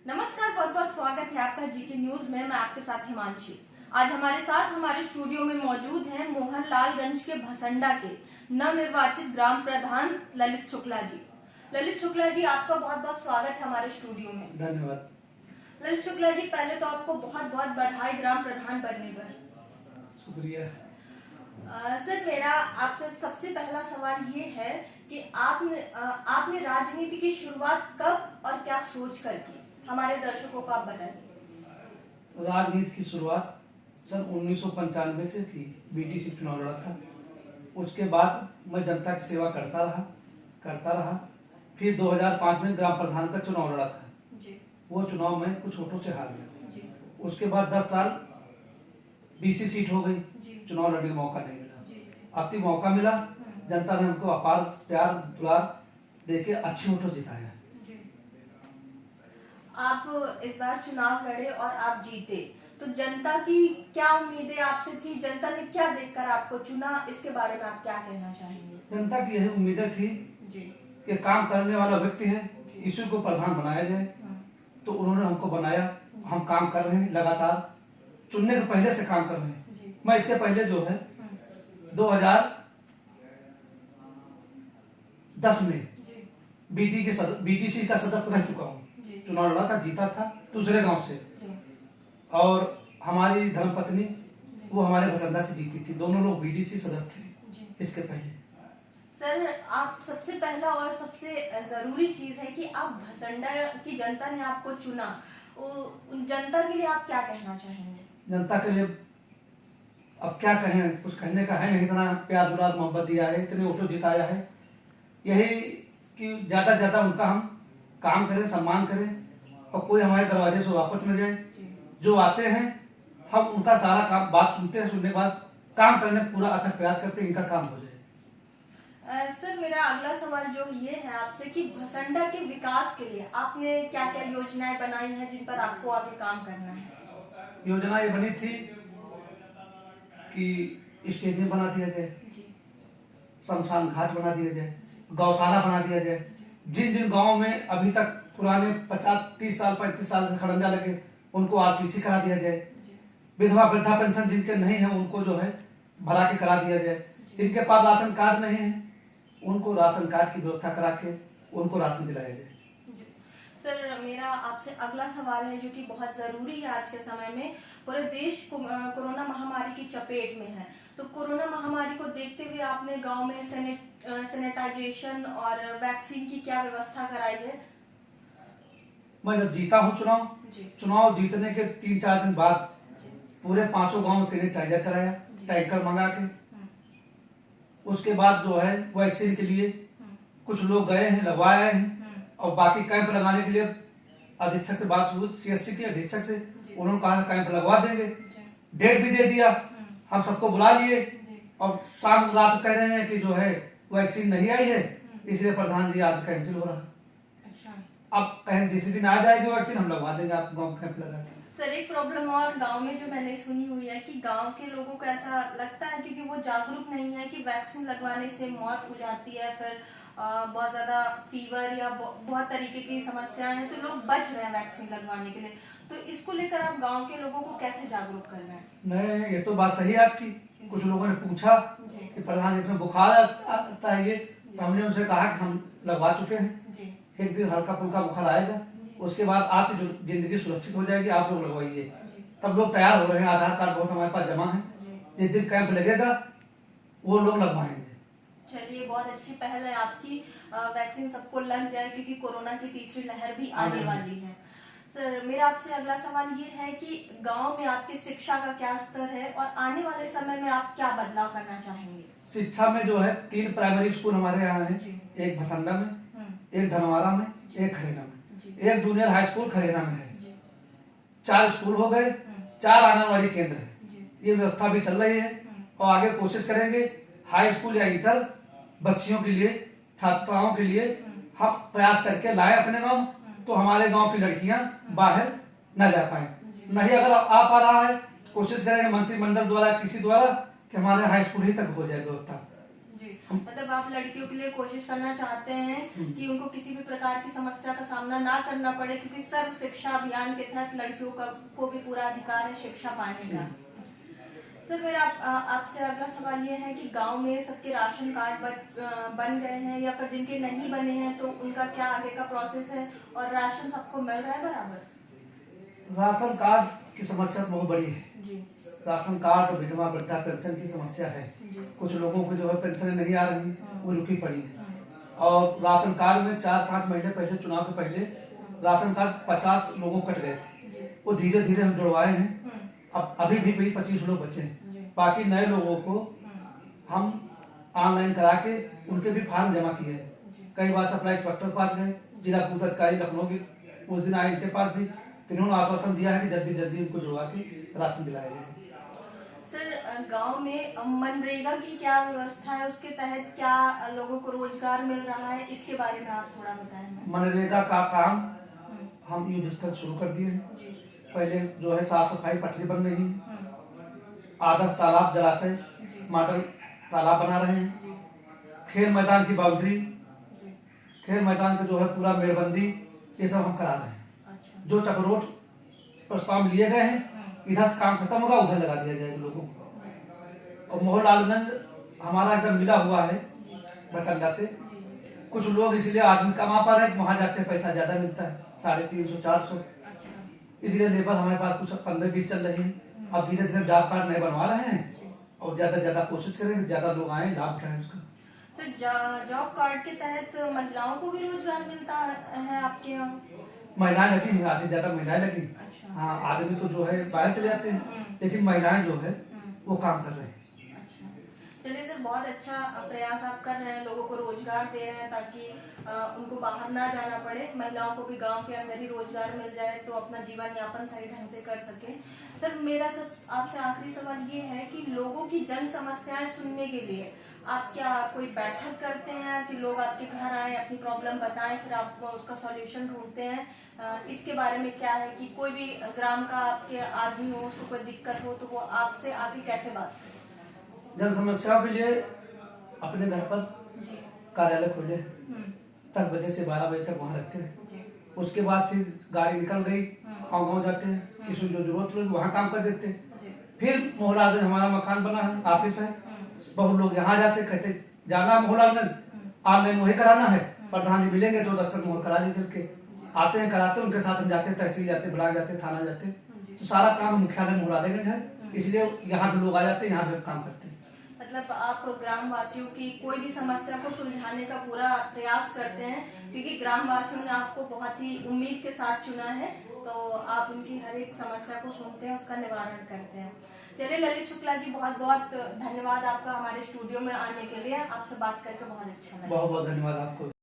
नमस्कार, बहुत बहुत स्वागत है आपका जीके न्यूज में। मैं आपके साथ हिमांशी। आज हमारे साथ हमारे स्टूडियो में मौजूद हैं मोहनलालगंज के भसंडा के नवनिर्वाचित ग्राम प्रधान ललित शुक्ला जी। ललित शुक्ला जी, आपका बहुत बहुत स्वागत है हमारे स्टूडियो में। धन्यवाद। ललित शुक्ला जी, पहले तो आपको बहुत बहुत बधाई ग्राम प्रधान बनने पर। शुक्रिया। सर, मेरा आपसे सबसे पहला सवाल ये है कि आपने राजनीति की शुरुआत कब और क्या सोच कर की, हमारे दर्शकों को आप बताइए। राजनीति की शुरुआत सन 1995 से की। बीटीसी चुनाव लड़ा था। उसके बाद मैं जनता की सेवा करता रहा। फिर 2005 में ग्राम प्रधान का चुनाव लड़ा था जी। वो चुनाव में कुछ वोटों से हार गया जी। उसके बाद 10 साल बीसी सीट हो गई। जी। चुनाव लड़ने का मौका नहीं मिला। जी। अब तक मौका मिला। जनता ने हमको अपार प्यार दुलार देके अच्छी वोटों जिताया। आप इस बार चुनाव लड़े और आप जीते, तो जनता की क्या उम्मीदें आपसे थी? जनता ने क्या देखकर आपको चुना, इसके बारे में आप क्या कहना चाहेंगे? जनता की यही उम्मीदें थी जी। कि काम करने वाला व्यक्ति है, इसी को प्रधान बनाया जाए। तो उन्होंने हमको बनाया। हम काम कर रहे हैं लगातार। चुनने के पहले से काम कर रहे हैं। मैं इसके पहले जो है 2010 में बीटीसी का सदस्य रह चुका हूँ। चुनाव लड़ा था, जीता था दूसरे गांव से। और हमारी धर्मपत्नी वो हमारे भसंडा से जीती थी। दोनों लोग बीडीसी सदस्य थे इसके पहले। सर, आप सबसे पहला और सबसे जरूरी चीज है कि आप भसंडा की जनता ने आपको चुना। उन जनता के लिए आप क्या कहना चाहेंगे? जनता के लिए अब क्या कहें, कुछ कहने का है नहीं। इतना प्यार दुलार मोहब्बत दिया है, इतने वोटों जिताया है। यही कि ज्यादा से ज्यादा उनका हम काम करें, सम्मान करें और कोई हमारे दरवाजे से वापस न जाए। जो आते हैं हम उनका सारा काम बात सुनते हैं, सुनने के बाद काम करने पूरा अथक प्रयास करते हैं, इनका काम हो जाए। सर, मेरा अगला सवाल जो ये है आपसे कि भसंडा के विकास के लिए आपने क्या क्या योजनाएं बनाई हैं जिन पर आपको आगे काम करना है? योजना ये बनी थी कि स्टेडियम बना दिया जाए, शमशान घाट बना दिया जाए, गौशाला बना दिया जाए। जिन जिन गांवों में अभी तक पुराने 50-30 साल 35 साल से खड़ंजा लगे, उनको आरसीसी करा दिया जाए। विधवा वृद्धा पेंशन जिनके नहीं है उनको जो है भरा के करा दिया जाए। जिनके पास राशन कार्ड नहीं है उनको राशन कार्ड की व्यवस्था करा के उनको राशन दिलाया जाए। सर, मेरा आपसे अगला सवाल है जो कि बहुत जरूरी है आज के समय में। पूरे देश कोरोना महामारी की चपेट में है, तो कोरोना महामारी को देखते हुए आपने गांव में सैनिटाइजेशन और वैक्सीन की क्या व्यवस्था कराई है? मैं जब जीता हूँ चुनाव जीतने के 3-4 दिन बाद पूरे 500 गांव में सैनिटाइजर कराया, टैंकर मंगा के। उसके बाद जो है वैक्सीन के लिए कुछ लोग गए हैं, लगवाए हैं। और बाकी कैंप लगाने के लिए अधीक्षक से बात हुई, सीएससी के अधीक्षक से, उन्होंने कहा कैंप लगवा देंगे। डेट भी दे दिया, हम सबको बुला लिए। और शाम रात कह रहे हैं कि जो है वैक्सीन नहीं आई है, इसलिए प्रधान जी आज कैंसिल हो रहा है। अब कहें जिस दिन आ जाएगी वैक्सीन हम लगवा देंगे, आप गाँव कैंप लगा के। सर, एक प्रॉब्लम और गांव में जो मैंने सुनी हुई है कि गांव के लोगों को ऐसा लगता है क्योंकि वो जागरूक नहीं है कि वैक्सीन लगवाने से मौत हो जाती है, फिर बहुत ज्यादा फीवर या बहुत तरीके की समस्याएं हैं, तो लोग बच रहे हैं वैक्सीन लगवाने के लिए। तो इसको लेकर आप गांव के लोगों को कैसे जागरूक कर रहे हैं? नहीं, ये तो बात सही है आपकी। कुछ लोगों ने पूछा कि प्रधान इसमें बुखार आता है ये, तो हमने उनसे कहा कि हम लगवा चुके हैं। एक दिन हल्का फुल्का बुखार आएगा, उसके बाद आपकी जिंदगी सुरक्षित हो जाएगी, आप लोग लगवाइए। तब लोग तैयार हो रहे हैं, आधार कार्ड बहुत हमारे पास जमा है। जिस दिन कैंप लगेगा वो लोग लगवाएंगे। चलिए, बहुत अच्छी पहल है आपकी। वैक्सीन सबको लग जाए क्योंकि कोरोना की तीसरी लहर भी आने वाली है। सर, मेरा आपसे अगला सवाल ये है कि गांव में आपकी शिक्षा का क्या स्तर है और आने वाले समय में आप क्या बदलाव करना चाहेंगे? शिक्षा में जो है 3 प्राइमरी स्कूल हमारे यहाँ है। एक भसंडा में, एक धनवारा में, एक खरेना में। एक जूनियर हाई स्कूल खरेना में है। 4 स्कूल हो गए, 4 आंगनबाड़ी केंद्र है। ये व्यवस्था भी चल रही है और आगे कोशिश करेंगे हाई स्कूल या इंटर बच्चियों के लिए, छात्राओं के लिए हम प्रयास करके लाए अपने गांव, तो हमारे गांव की लड़कियां बाहर न जा पाए। नहीं अगर आ पा रहा है तो कोशिश करेंगे मंत्रिमंडल द्वारा, किसी द्वारा, कि हमारे हाई स्कूल ही तक हो जाए व्यवस्था। जी, मतलब आप लड़कियों के लिए कोशिश करना चाहते हैं कि उनको किसी भी प्रकार की समस्या का सामना ना करना पड़े, क्योंकि सर्व शिक्षा अभियान के तहत लड़कियों को भी पूरा अधिकार है शिक्षा पाने का। सर मेरा आपसे अगला सवाल ये है कि गांव में सबके राशन कार्ड बन गए हैं या फिर जिनके नहीं बने हैं तो उनका क्या आगे का प्रोसेस है, और राशन सबको मिल रहा है बराबर? राशन कार्ड की समस्या बहुत बड़ी है जी। राशन कार्ड और विधवा वृद्धा पेंशन की समस्या है। कुछ लोगों को जो है पेंशन नहीं आ रही, वो रुकी पड़ी है। और राशन कार्ड में 4-5 महीने पहले, चुनाव के पहले राशन कार्ड 50 लोगों कट गए थे, वो धीरे धीरे हम जुड़वाए हैं। अब अभी भी 25 लोग बचे हैं। बाकी नए लोगों को हम ऑनलाइन करा के उनके भी फॉर्म जमा किए हैं। कई बार सप्लाई इंस्पेक्टर पास गए, जिला पूर्त अधिकारी लखनऊ के उस दिन आए, इनके पास भी, इन्होंने आश्वासन दिया है कि जल्दी जल्दी उनको जुड़वा के राशन दिलाया जाएगा। सर गांव में मनरेगा की क्या व्यवस्था है, उसके तहत क्या लोगों को रोजगार मिल रहा है, इसके बारे में आप थोड़ा बताएं। मनरेगा का काम हम युद्धस्तर शुरू कर दिए हैं। पहले जो है साफ सफाई पटरी बन रही है, आदर्श तालाब जलाशय मॉडल तालाब बना रहे हैं, खेल मैदान की बाउंड्री, खेल मैदान के जो है पूरा मेड़बंदी, ये सब हम करा रहे हैं। जो चक्रोट प्रस्ताव लिए गए हैं, इधर से काम खत्म होगा, उधर लगा दिया जाएगा लोगों को। और मोहनलालगंज हमारा एकदम मिला हुआ है बसंडा से। कुछ लोग इसलिए आदमी कमा पा रहे हैं, वहां जाके पैसा ज्यादा मिलता है, 350-400, इसलिए लेबर हमारे पास कुछ 15-20 चल रही है। अब धीरे धीरे जॉब कार्ड नए बनवा रहे हैं और ज्यादा ज्यादा कोशिश करेंगे, ज्यादा लोग आए, लाभ उठाएं उसका। सर जॉब कार्ड के तहत महिलाओं को भी रोजगार मिलता है आपके यहाँ? महिलाएं लगी हैं, आधी ज्यादा महिलाएं लगी। हाँ, आदमी तो जो है बाहर चले जाते हैं, लेकिन महिलाएं जो है वो काम कर रहे हैं। चलिए सर, बहुत अच्छा प्रयास आप कर रहे हैं, लोगों को रोजगार दे रहे हैं ताकि उनको बाहर ना जाना पड़े, महिलाओं को भी गांव के अंदर ही रोजगार मिल जाए तो अपना जीवन यापन सही ढंग से कर सके। सर मेरा आपसे आखिरी सवाल ये है कि लोगों की जन समस्याएं सुनने के लिए आप क्या कोई बैठक करते हैं कि लोग आपके घर आए, अपनी प्रॉब्लम बताएं, फिर आप उसका सॉल्यूशन ढूंढते हैं? इसके बारे में क्या है कि कोई भी ग्राम का आपके आदमी हो, उसको कोई दिक्कत हो तो वो आपसे आके कैसे बात करें? जन समस्याओं के लिए अपने घर पर कार्यालय खोले, 10 बजे से 12 बजे तक वहाँ रखते हैं। उसके बाद फिर गाड़ी निकल गई, गाँव गाँव जाते हैं, किसी जो जरूरत हो वहाँ काम कर देते हैं। फिर मोहल्लागंज हमारा मकान बना है, ऑफिस है, बहुत लोग यहाँ जाते, कहते जाना मोहल्लागंज, ऑनलाइन वही कराना है, प्रधान जी मिलेंगे तो दस्तखत मोहर करा दी करके आते हैं, कराते हैं, उनके साथ हम जाते हैं, तहसील जाते, ब्लॉक जाते, थाना जाते, तो सारा काम मुख्यालय मोहल्लागंज है, इसलिए यहाँ पे लोग आ जाते हैं, यहाँ पे काम करते हैं। मतलब आप ग्राम वासियों की कोई भी समस्या को सुलझाने का पूरा प्रयास करते हैं, क्योंकि ग्राम वासियों ने आपको बहुत ही उम्मीद के साथ चुना है, तो आप उनकी हर एक समस्या को सुनते हैं, उसका निवारण करते हैं। चलिए ललित शुक्ला जी, बहुत बहुत धन्यवाद आपका हमारे स्टूडियो में आने के लिए, आपसे बात करके बहुत अच्छा लगा। बहुत बहुत धन्यवाद आपको।